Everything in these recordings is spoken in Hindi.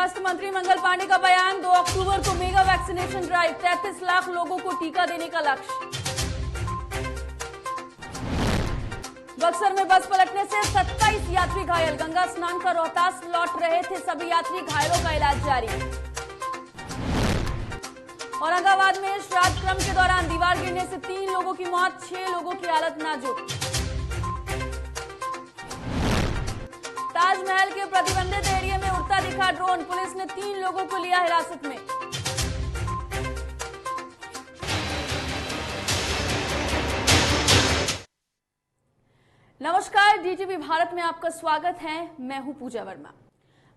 स्वास्थ्य मंत्री मंगल पांडे का बयान, 2 अक्टूबर को मेगा वैक्सीनेशन ड्राइव, 33 लाख लोगों को टीका देने का लक्ष्य। बक्सर में बस पलटने से 27 यात्री घायल, गंगा स्नान कर रोहतास लौट रहे थे सभी यात्री, घायलों का इलाज जारी। औरंगाबाद में श्राद्ध क्रम के दौरान दीवार गिरने से 3 लोगों की मौत, 6 लोगों की हालत नाजुक। ताजमहल के प्रतिबंधित एरिया में उड़ता दिखा ड्रोन, पुलिस ने 3 लोगों को लिया हिरासत में। नमस्कार, डीटीवी भारत में आपका स्वागत है। मैं हूं पूजा वर्मा।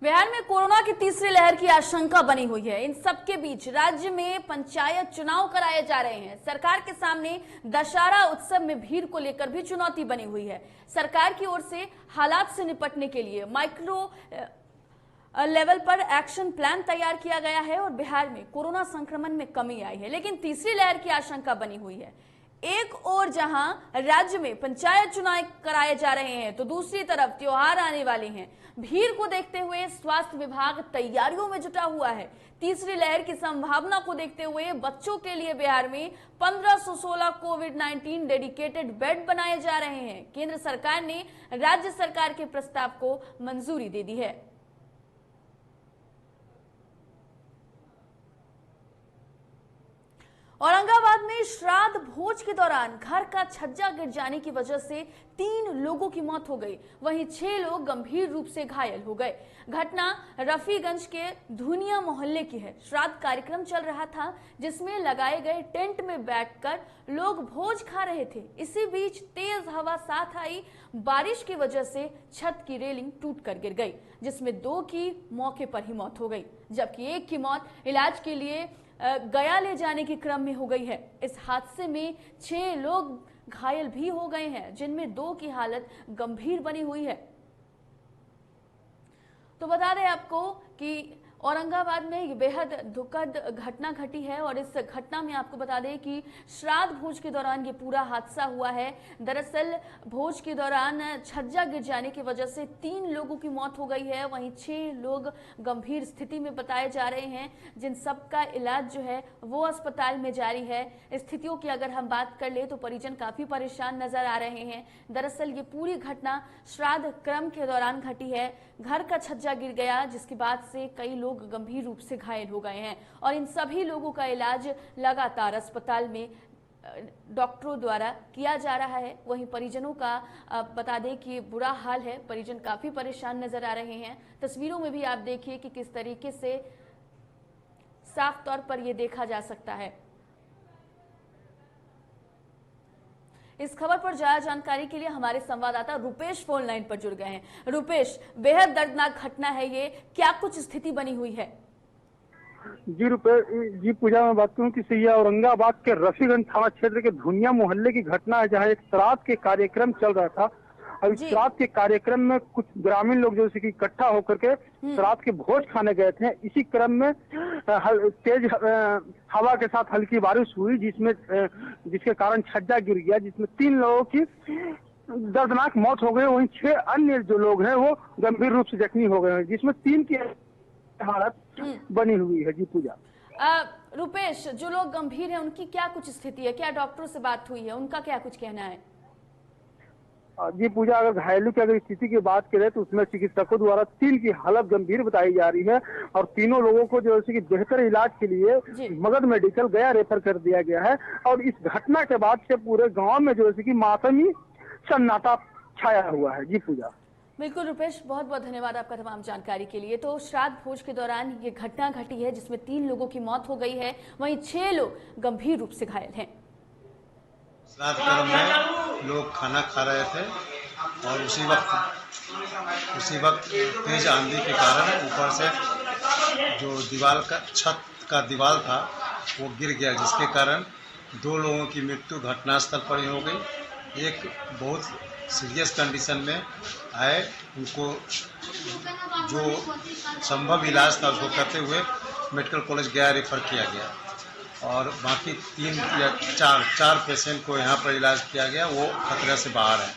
बिहार में कोरोना की तीसरी लहर की आशंका बनी हुई है। इन सबके बीच राज्य में पंचायत चुनाव कराए जा रहे हैं। सरकार के सामने दशहरा उत्सव में भीड़ को लेकर भी चुनौती बनी हुई है। सरकार की ओर से हालात से निपटने के लिए माइक्रो लेवल पर एक्शन प्लान तैयार किया गया है और बिहार में कोरोना संक्रमण में कमी आई है, लेकिन तीसरी लहर की आशंका बनी हुई है। एक ओर जहां राज्य में पंचायत चुनाव कराए जा रहे हैं, तो दूसरी तरफ त्योहार आने वाले हैं। भीड़ को देखते हुए स्वास्थ्य विभाग तैयारियों में जुटा हुआ है। तीसरी लहर की संभावना को देखते हुए बच्चों के लिए बिहार में 1516 कोविड-19 डेडिकेटेड बेड बनाए जा रहे हैं। केंद्र सरकार ने राज्य सरकार के प्रस्ताव को मंजूरी दे दी है। औरंगाबाद में श्राद्ध भोज के दौरान घर का छज्जा गिर जाने की वजह से 3 लोगों की मौत हो गई, वहीं 6 लोग गंभीर रूप से घायल हो गए। घटना रफीगंज के धुनिया मोहल्ले की है। श्राद्ध कार्यक्रम चल रहा था, जिसमें लगाए गए टेंट में बैठकर लोग भोज खा रहे थे। इसी बीच तेज हवा साथ आई बारिश की वजह से छत की रेलिंग टूटकर गिर गई, जिसमें 2 की मौके पर ही मौत हो गई, जबकि 1 की मौत इलाज के लिए गया ले जाने के क्रम में हो गई है। इस हादसे में 6 लोग घायल भी हो गए हैं, जिनमें 2 की हालत गंभीर बनी हुई है। तो बता दें आपको कि औरंगाबाद में ये बेहद दुखद घटना घटी है और इस घटना में आपको बता दें कि श्राद्ध भोज के दौरान ये पूरा हादसा हुआ है। दरअसल भोज के दौरान छज्जा गिर जाने की वजह से 3 लोगों की मौत हो गई है, वहीं 6 लोग गंभीर स्थिति में बताए जा रहे हैं, जिन सब का इलाज जो है वो अस्पताल में जारी है। स्थितियों की अगर हम बात कर ले तो परिजन काफी परेशान नजर आ रहे हैं। दरअसल ये पूरी घटना श्राद्ध क्रम के दौरान घटी है। घर का छज्जा गिर गया, जिसके बाद से कई लोग गंभीर रूप से घायल हो गए हैं और इन सभी लोगों का इलाज लगातार अस्पताल में डॉक्टरों द्वारा किया जा रहा है। वहीं परिजनों का बता दें कि बुरा हाल है, परिजन काफी परेशान नजर आ रहे हैं। तस्वीरों में भी आप देखिए कि किस तरीके से साफ तौर पर यह देखा जा सकता है। इस खबर पर ज्यादा जानकारी के लिए हमारे संवाददाता रुपेश फोन लाइन पर जुड़ गए हैं। रुपेश, बेहद दर्दनाक घटना है ये, क्या कुछ स्थिति बनी हुई है? जी पूजा, मैं बात करूं कि यह औरंगाबाद के रफीगंज थाना क्षेत्र के धुनिया मोहल्ले की घटना है, जहां एक श्राद्ध के कार्यक्रम चल रहा था और इस श्राद्ध के कार्यक्रम में कुछ ग्रामीण लोग जैसे कि इकट्ठा होकर के श्राद्ध के भोज खाने गए थे। इसी क्रम में तेज हवा के साथ हल्की बारिश हुई, जिसके कारण छज्जा गिर गया, जिसमें 3 लोगों की दर्दनाक मौत हो गई। वहीं 6 अन्य जो लोग हैं वो गंभीर रूप से जख्मी हो गए हैं, जिसमें 3 की हालत बनी हुई है। जी पूजा। रुपेश, जो लोग गंभीर हैं उनकी क्या कुछ स्थिति है? क्या डॉक्टरों से बात हुई है? उनका क्या कुछ कहना है? जी पूजा, अगर घायलों की अगर स्थिति की बात करें तो उसमें चिकित्सकों द्वारा 3 की हालत गंभीर बताई जा रही है और तीनों लोगों को जो है कि बेहतर इलाज के लिए मगध मेडिकल गया रेफर कर दिया गया है। और इस घटना के बाद से पूरे गांव में जो है कि मातमी सन्नाटा छाया हुआ है। जी पूजा। बिल्कुल रुपेश, बहुत बहुत धन्यवाद आपका तमाम जानकारी के लिए। तो श्राद्ध भोज के दौरान ये घटना घटी है, जिसमें 3 लोगों की मौत हो गई है, वहीं 6 लोग गंभीर रूप से घायल हैं। श्राद्ध कर्म में लोग खाना खा रहे थे और उसी वक्त तेज आंधी के कारण ऊपर से जो छत का दीवार था वो गिर गया, जिसके कारण 2 लोगों की मृत्यु घटनास्थल पर ही हो गई। एक बहुत सीरियस कंडीशन में आए, उनको जो संभव इलाज था उसको करते हुए मेडिकल कॉलेज गया रेफर किया गया और बाकी 3 या 4 पेशेंट को यहाँ पर इलाज किया गया, वो खतरे से बाहर है।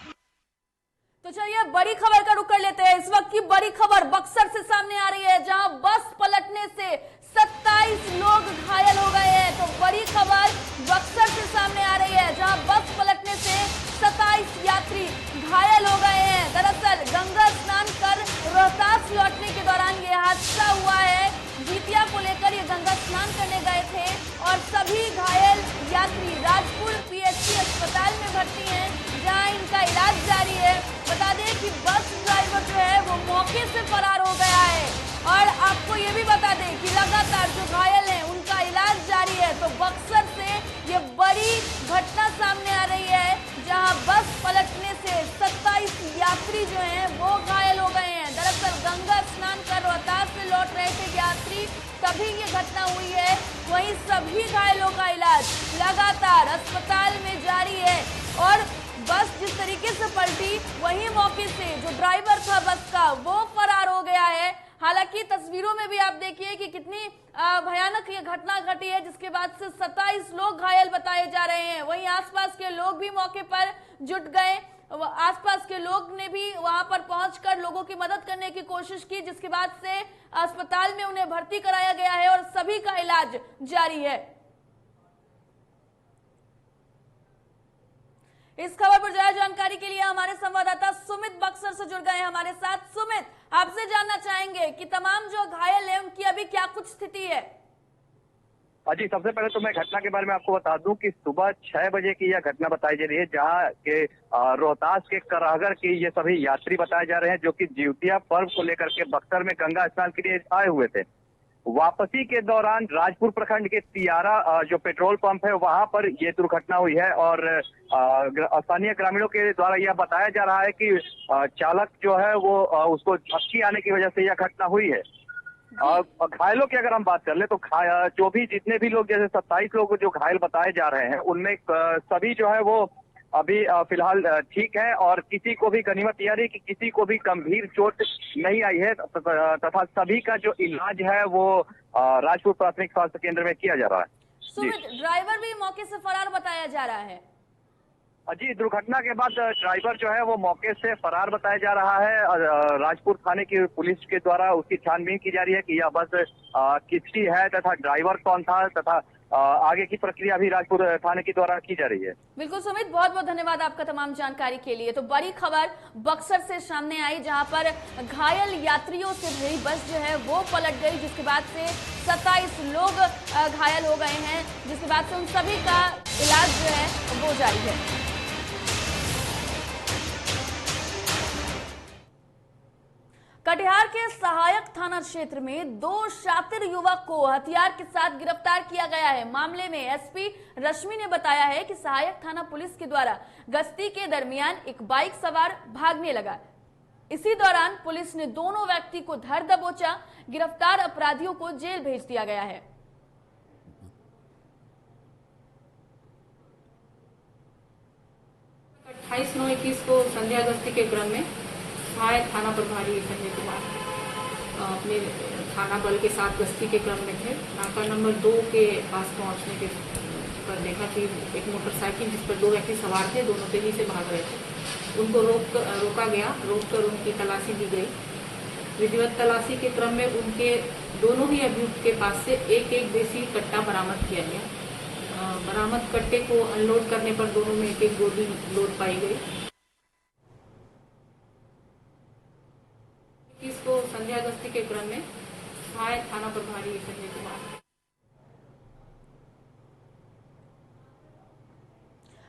तो चलिए बड़ी खबर का रुख कर लेते हैं। इस वक्त की बड़ी खबर बक्सर से सामने आ रही है, जहां बस पलटने से 27 लोग घायल हो गए हैं। तो बड़ी खबर बक्सर से सामने आ रही है, जहां बस पलटने से 27 यात्री घायल हो गए हैं। दरअसल गंगा स्नान कर रोहतास लौटने के दौरान ये हादसा हुआ है। जीतिया को लेकर ये गंगा स्नान करने गए थे और सभी घायल यात्री राजपुर पीएचसी अस्पताल में भर्ती हैं, जहां इनका इलाज जारी है। बता दें कि बस ड्राइवर जो है वो मौके से फरार हो गया है और आपको ये भी बता दें कि लगातार जो घायल हैं उनका इलाज जारी है। तो बक्सर से ये बड़ी घटना सामने आ रही है, जहां बस पलटने से 27 यात्री जो हैं वो घायल हो गए हैं। दरअसल गंगा स्नान कर रोहतास से लौट रहे थे यात्री, तभी ये घटना हुई है। वहीं सभी घायलों का इलाज लगातार अस्पताल में जारी है और बस जिस तरीके से पलटी, वहीं मौके से जो ड्राइवर था बस का वो फरार हो गया है। हालांकि तस्वीरों में भी आप देखिए कि कितनी भयानक ये घटना घटी है, जिसके बाद से 27 लोग घायल बताए जा रहे हैं। वहीं आसपास के लोग भी मौके पर जुट गए, आसपास के लोग ने भी वहां पर पहुंचकर लोगों की मदद करने की कोशिश की, जिसके बाद से अस्पताल में उन्हें भर्ती कराया गया है और सभी का इलाज जारी है। इस खबर पर ज्यादा जानकारी के लिए हमारे संवाददाता सुमित बक्सर से जुड़ गए हैं हमारे साथ। सुमित, आपसे जानना चाहेंगे कि तमाम जो घायल हैं उनकी अभी क्या कुछ स्थिति है? जी, सबसे पहले तो मैं घटना के बारे में आपको बता दूं कि सुबह 6 बजे की यह घटना बताई जा रही है, जहां के रोहतास के कराहगर के ये सभी यात्री बताए जा रहे हैं, जो कि जिउतिया पर्व को लेकर के बक्सर में गंगा स्नान के लिए आए हुए थे। वापसी के दौरान राजपुर प्रखंड के तियारा जो पेट्रोल पंप है वहां पर ये दुर्घटना हुई है और स्थानीय ग्रामीणों के द्वारा यह बताया जा रहा है कि चालक जो है वो उसको झपकी आने की वजह से यह घटना हुई है। घायलों की अगर हम बात कर ले तो जो भी जितने भी लोग जैसे 27 लोग जो घायल बताए जा रहे हैं उनमें सभी जो है वो अभी फिलहाल ठीक है और किसी को भी गनीमत यह रही कि किसी को भी गंभीर चोट नहीं आई है तथा सभी का जो इलाज है वो राजपुर प्राथमिक स्वास्थ्य केंद्र में किया जा रहा है। सुमित, ड्राइवर भी मौके से फरार बताया जा रहा है। जी, दुर्घटना के बाद ड्राइवर जो है वो मौके से फरार बताया जा रहा है। राजपुर थाने की पुलिस के द्वारा उसकी छानबीन की जा रही है कि यह बस किसकी है तथा ड्राइवर कौन था तथा आगे की प्रक्रिया भी राजपुर थाने के द्वारा की जा रही है। बिल्कुल सुमित, बहुत बहुत धन्यवाद आपका तमाम जानकारी के लिए। तो बड़ी खबर बक्सर से सामने आई, जहां पर घायल यात्रियों से भरी बस जो है वो पलट गई, जिसके बाद से 27 लोग घायल हो गए हैं, जिसके बाद से उन सभी का इलाज जो है वो जारी है। कटिहार के सहायक थाना क्षेत्र में 2 शातिर युवक को हथियार के साथ गिरफ्तार किया गया है। मामले में एसपी रश्मि ने बताया है कि सहायक थाना पुलिस के द्वारा गश्ती के दरमियान एक बाइक सवार भागने लगा। इसी दौरान पुलिस ने दोनों व्यक्ति को धर दबोचा। गिरफ्तार अपराधियों को जेल भेज दिया गया है। 28/9/21 को संध्या गश्ती के क्रम में सहायक थाना प्रभारी संजय कुमार अपने थाना बल के साथ गश्ती के क्रम में थे। नाका नंबर 2 के पास पहुंचने के पर देखा कि एक मोटरसाइकिल जिस पर 2 व्यक्ति सवार थे, दोनों तेजी से भाग रहे थे। उनको रोका गया, रोककर उनकी तलाशी दी गई। विधिवत तलाशी के क्रम में उनके दोनों ही अभियुक्त के पास से एक देसी कट्टा बरामद किया गया। बरामद कट्टे को अनलोड करने पर दोनों में एक गोली लोड पाई गई। इसको संध्या गश्ती के क्रम में सहायक थाना प्रभारी संजय कुमार।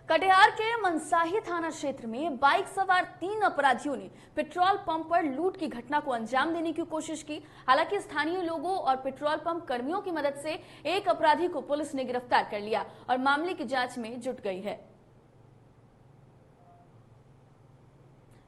कटिहार के मनसाही थाना क्षेत्र में बाइक सवार 3 अपराधियों ने पेट्रोल पंप पर लूट की घटना को अंजाम देने की कोशिश की। हालांकि स्थानीय लोगों और पेट्रोल पंप कर्मियों की मदद से एक अपराधी को पुलिस ने गिरफ्तार कर लिया और मामले की जांच में जुट गई है।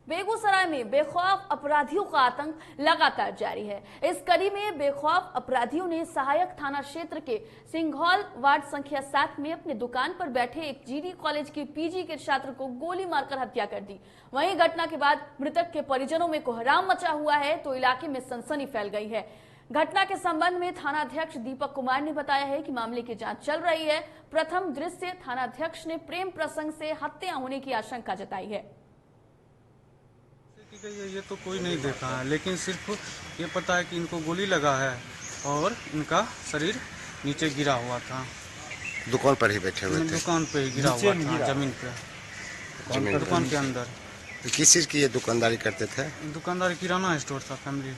बेगूसराय में बेखौफ अपराधियों का आतंक लगातार जारी है। इस कड़ी में बेखौफ अपराधियों ने सहायक थाना क्षेत्र के सिंघौल वार्ड संख्या 7 में अपनी दुकान पर बैठे एक जीडी कॉलेज के पीजी के छात्र को गोली मारकर हत्या कर दी। वहीं घटना के बाद मृतक के परिजनों में कोहराम मचा हुआ है, तो इलाके में सनसनी फैल गई है। घटना के संबंध में थानाध्यक्ष दीपक कुमार ने बताया है कि मामले की जांच चल रही है। प्रथम दृश्य थानाध्यक्ष ने प्रेम प्रसंग से हत्या होने की आशंका जताई है। ये तो कोई नहीं देखा है, लेकिन सिर्फ ये पता है कि इनको गोली लगा है और इनका शरीर नीचे गिरा हुआ था। दुकान पर ही बैठे हुए थे? दुकान पे ही गिरा हुआ था, जमीन पे, दुकान के अंदर। किस चीज़ की ये दुकानदारी करते थे? दुकानदार किराना स्टोर था, फैमिली।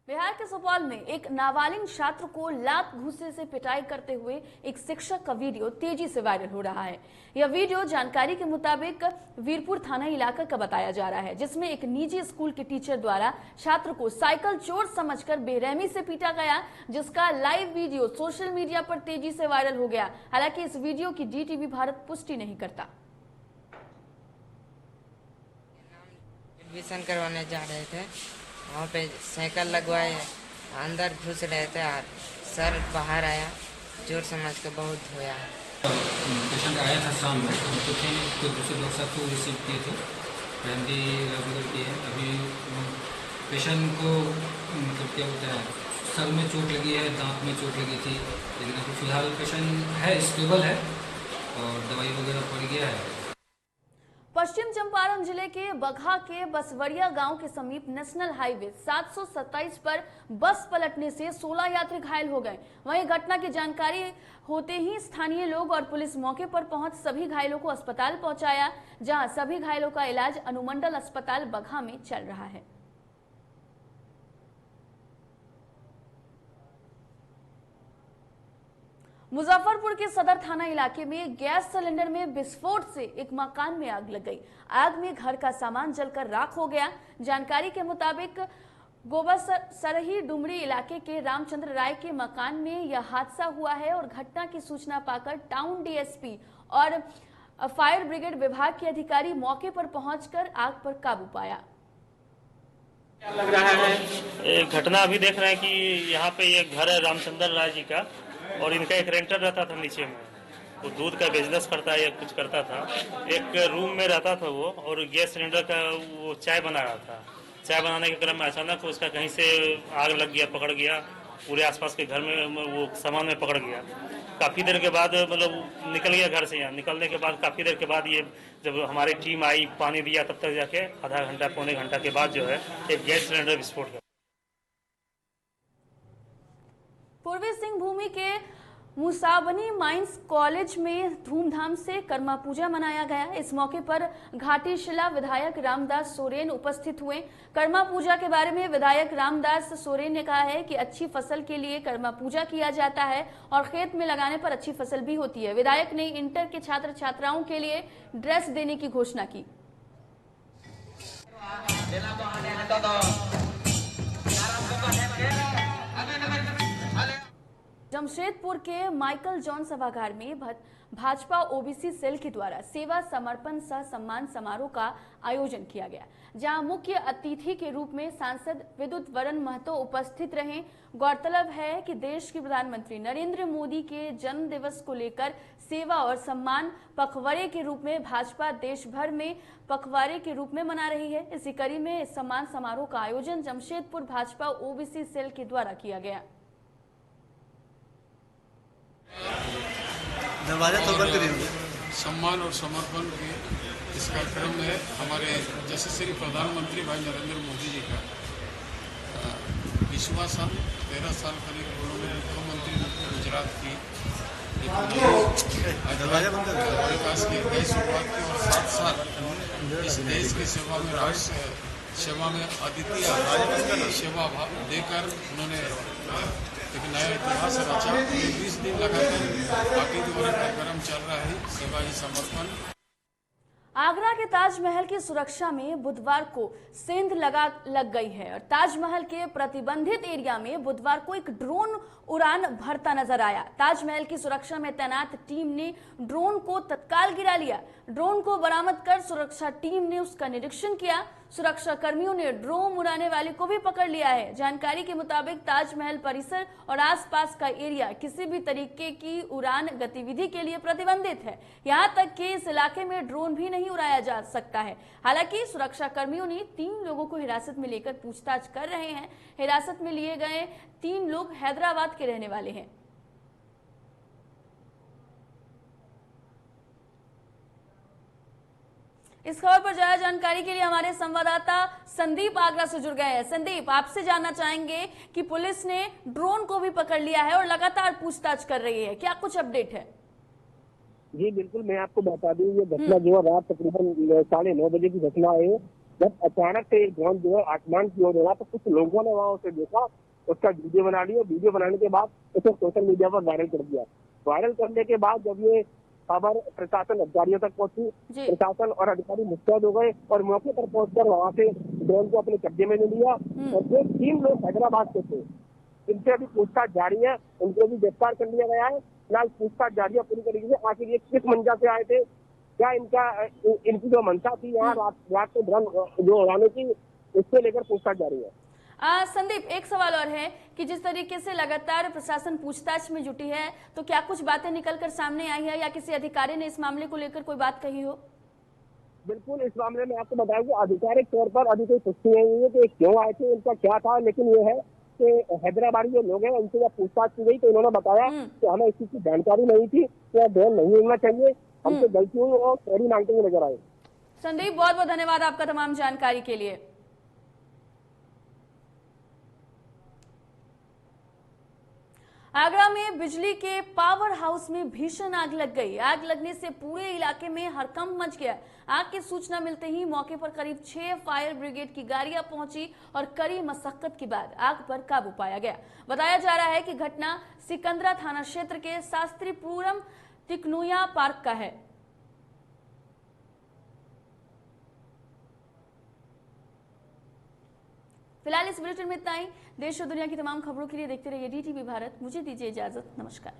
बिहार के सुपौल में एक नाबालिग छात्र को लात घूंसे से पिटाई करते हुए एक शिक्षक का वीडियो तेजी से वायरल हो रहा है। यह वीडियो जानकारी के मुताबिक वीरपुर थाना इलाका का बताया जा रहा है, जिसमें एक निजी स्कूल के टीचर द्वारा छात्र को साइकिल चोर समझकर बेरहमी से पीटा गया, जिसका लाइव वीडियो सोशल मीडिया पर तेजी से वायरल हो गया। हालांकि इस वीडियो की DTV भारत पुष्टि नहीं करता। एडमिशन करवाने जा रहे थे, वहाँ पे साइकिल लगवाए, अंदर घुस रहे थे और सर बाहर आया, जोर समझ के बहुत धोया। पेशेंट आया था शाम में, तो थे कुछ दूसरे लोग सब को रिसीव किए थे, फैमिली रेगुलर किए। अभी पेशेंट को मतलब क्या होता है, सर में चोट लगी है, दांत में चोट लगी थी, लेकिन अभी फिलहाल पेशेंट है, स्टेबल है और दवाई वगैरह पड़ गया है। पश्चिम चंपारण जिले के बगहा के बसवरिया गांव के समीप नेशनल हाईवे 727 पर बस पलटने से 16 यात्री घायल हो गए। वहीं घटना की जानकारी होते ही स्थानीय लोग और पुलिस मौके पर पहुंच सभी घायलों को अस्पताल पहुंचाया, जहां सभी घायलों का इलाज अनुमंडल अस्पताल बगहा में चल रहा है। मुजफ्फरपुर के सदर थाना इलाके में गैस सिलेंडर में विस्फोट से एक मकान में आग लग गई। आग में घर का सामान जलकर राख हो गया। जानकारी के मुताबिक गोबरसरही डुमरी इलाके के रामचंद्र राय के मकान में यह हादसा हुआ है और घटना की सूचना पाकर टाउन DSP और फायर ब्रिगेड विभाग के अधिकारी मौके पर पहुंचकर आग पर काबू पाया। क्या लग रहा है? घटना अभी देख रहे हैं कि यहाँ पे ये घर है रामचंद्र राय जी का, और इनका एक रेंटर रहता था नीचे में, वो दूध का बिजनेस करता है या कुछ करता था। एक रूम में रहता था वो, और गैस सिलेंडर का वो चाय बना रहा था। चाय बनाने के क्रम में अचानक उसका कहीं से आग लग गया, पकड़ गया, पूरे आसपास के घर में वो सामान में पकड़ गया। काफ़ी देर के बाद मतलब निकल गया घर से। यहाँ निकलने के बाद काफ़ी देर के बाद ये जब हमारी टीम आई, पानी दिया, तब तक जाके आधा घंटा पौने घंटा के बाद जो है एक गैस सिलेंडर विस्फोट हुआ। पूर्वी सिंहभूम के मुसाबनी माइंस कॉलेज में धूमधाम से कर्मा पूजा मनाया गया। इस मौके पर घाटीशिला विधायक रामदास सोरेन उपस्थित हुए। कर्मा पूजा के बारे में विधायक रामदास सोरेन ने कहा है कि अच्छी फसल के लिए कर्मा पूजा किया जाता है और खेत में लगाने पर अच्छी फसल भी होती है। विधायक ने इंटर के छात्र छात्राओं के लिए ड्रेस देने की घोषणा की। जमशेदपुर के माइकल जॉन सभागार में भाजपा OBC सेल के द्वारा सेवा समर्पण सह सम्मान समारोह का आयोजन किया गया, जहां मुख्य अतिथि के रूप में सांसद विद्युत वरण महतो उपस्थित रहे। गौरतलब है कि देश के प्रधानमंत्री नरेंद्र मोदी के जन्म दिवस को लेकर सेवा और सम्मान पखवाड़े के रूप में भाजपा देश भर में पखवाड़े के रूप में मना रही है। इसी कड़ी में इस सम्मान समारोह का आयोजन जमशेदपुर भाजपा OBC सेल के द्वारा किया गया। दरवाजा तो बंद करिए। सम्मान और समर्पण के इस कार्यक्रम में हमारे यशस्वी प्रधानमंत्री भाई नरेंद्र मोदी जी का 20वां साल, 13 साल करीब उन्होंने मुख्यमंत्री गुजरात की विकास की नई शुरुआत की और 7 साल इस देश की सेवा में, राष्ट्र सेवा में अद्वितीय सेवा भाव देकर उन्होंने एक नया इतिहास रचा। 20 दिन लगातार पार्टी द्वारा कार्यक्रम चल रहा है, सेवा ही समर्पण। आगरा के ताजमहल की सुरक्षा में बुधवार को सेंध लग गई है और ताजमहल के प्रतिबंधित एरिया में बुधवार को एक ड्रोन उड़ान भरता नजर आया। ताजमहल की सुरक्षा में तैनात टीम ने ड्रोन को तत्काल गिरा लिया। ड्रोन को बरामद कर सुरक्षा टीम ने उसका निरीक्षण किया। सुरक्षा कर्मियों ने ड्रोन उड़ाने वाले को भी पकड़ लिया है। जानकारी के मुताबिक ताजमहल परिसर और आसपास का एरिया किसी भी तरीके की उड़ान गतिविधि के लिए प्रतिबंधित है। यहां तक कि इस इलाके में ड्रोन भी नहीं उड़ाया जा सकता है। हालांकि सुरक्षा कर्मियों ने 3 लोगों को हिरासत में लेकर पूछताछ कर रहे हैं। हिरासत में लिए गए 3 लोग हैदराबाद के रहने वाले हैं। इस खबर पर ज्यादा जानकारी के लिए हमारे संवाददाता संदीप आगरा से जुड़ गए हैं। संदीप, आपसे जानना चाहेंगे कि पुलिस ने ड्रोन को भी पकड़ लिया है और लगातार पूछताछ कर रही है, क्या कुछ अपडेट है? जी बिल्कुल, मैं आपको बता दूं, ये घटना जो है रात तकरीबन 9:30 बजे की घटना है। जब अचानक से एक ड्रोन जो है आसमान की ओर उड़ा तो कुछ लोगों ने वहां उसे देखा, उसका वीडियो बना लिया। वीडियो बनाने के बाद उसे सोशल मीडिया पर वायरल कर दिया। वायरल करने के बाद जब ये खबर प्रशासन अधिकारियों तक पहुंची, प्रशासन और अधिकारी मुस्तैद हो गए और मौके पर पहुंचकर वहां से ड्रोन को अपने कब्जे में ले लिया। और जो 3 लोग हैदराबाद से थे, इनसे अभी पूछताछ जारी है, उनको भी गिरफ्तार कर लिया गया है। फिलहाल पूछताछ जारी है पूरी तरीके से। आखिर ये किस मंशा से आए थे, क्या इनकी जो मंशा थी यहाँ रात को ड्रोन जो उड़ाने की, इसको लेकर पूछताछ जारी है। संदीप, एक सवाल और है कि जिस तरीके से लगातार प्रशासन पूछताछ में जुटी है, तो क्या कुछ बातें निकलकर सामने आई है या किसी अधिकारी ने इस मामले को लेकर कोई बात कही हो? बिल्कुल, इस मामले में आपको बताया कि आधिकारिक तौर पर अभी कोई पुष्टि नहीं हुई है कि क्यों आए थे, इनका क्या था। लेकिन ये है कि हैदराबादी जो लोग हैं उनसे जब पूछताछ की गई तो उन्होंने बताया कि हमें इस चीज की जानकारी नहीं थी, या ड्रोन नहीं उड़ना चाहिए, हमसे गलती हुई और सॉरी मांगते हुए नजर आए। संदीप, बहुत बहुत धन्यवाद आपका तमाम जानकारी के लिए। आगरा में बिजली के पावर हाउस में भीषण आग लग गई। आग लगने से पूरे इलाके में हड़कंप मच गया। आग की सूचना मिलते ही मौके पर करीब 6 फायर ब्रिगेड की गाड़ियां पहुंची और कड़ी मशक्कत के बाद आग पर काबू पाया गया। बताया जा रहा है कि घटना सिकंदरा थाना क्षेत्र के शास्त्रीपुरम तिकनुया पार्क का है। फिलहाल इस बुलेटिन में इतना ही। देश और दुनिया की तमाम खबरों के लिए देखते रहिए DTV भारत। मुझे दीजिए इजाजत, नमस्कार।